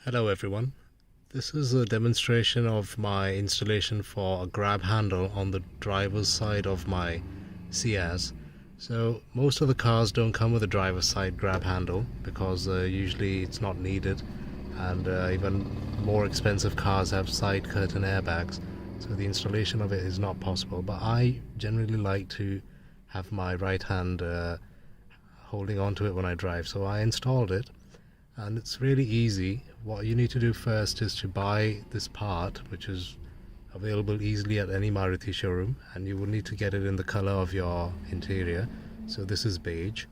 Hello everyone, this is a demonstration of my installation for a grab handle on the driver's side of my Ciaz. So most of the cars don't come with a driver's side grab handle because usually it's not needed, and even more expensive cars have side curtain airbags, so the installation of it is not possible. But I generally like to have my right hand holding on to it when I drive, so I installed it. And it's really easy. What you need to do first is to buy this part, which is available easily at any Maruti showroom, and you will need to get it in the color of your interior. So this is beige.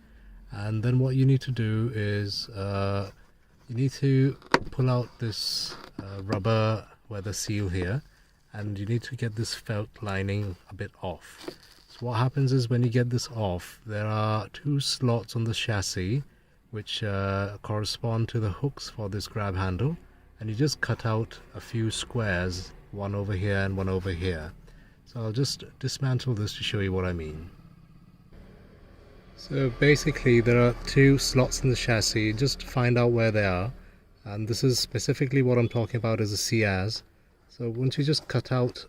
And then what you need to do is you need to pull out this rubber weather seal here, and you need to get this felt lining a bit off. So what happens is when you get this off, there are two slots on the chassis which correspond to the hooks for this grab handle, and you just cut out a few squares, one over here and one over here. So I'll just dismantle this to show you what I mean. So basically there are two slots in the chassis. Just find out where they are, and this is specifically what I'm talking about as a Ciaz. So once you just cut out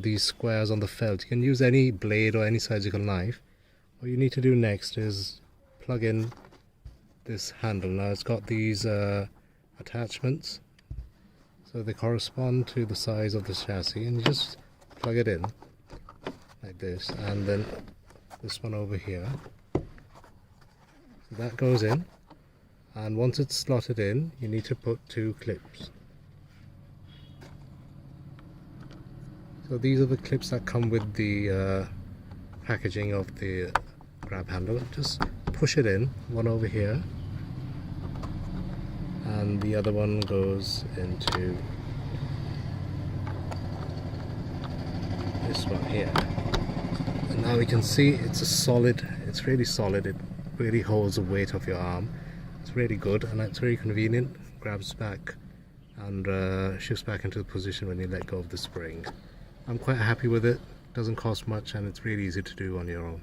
these squares on the felt, you can use any blade or any surgical knife. What you need to do next is plug in this handle. Now it's got these attachments, so they correspond to the size of the chassis, and you just plug it in like this, and then this one over here. So that goes in, and once it's slotted in, you need to put two clips. So these are the clips that come with the packaging of the grab handle. Just push it in, one over here, and the other one goes into this one here. And now we can see it's really solid, it really holds the weight of your arm. It's really good, and it's very convenient. Grabs back and shifts back into the position when you let go of the spring. I'm quite happy with it. Doesn't cost much, and it's really easy to do on your own.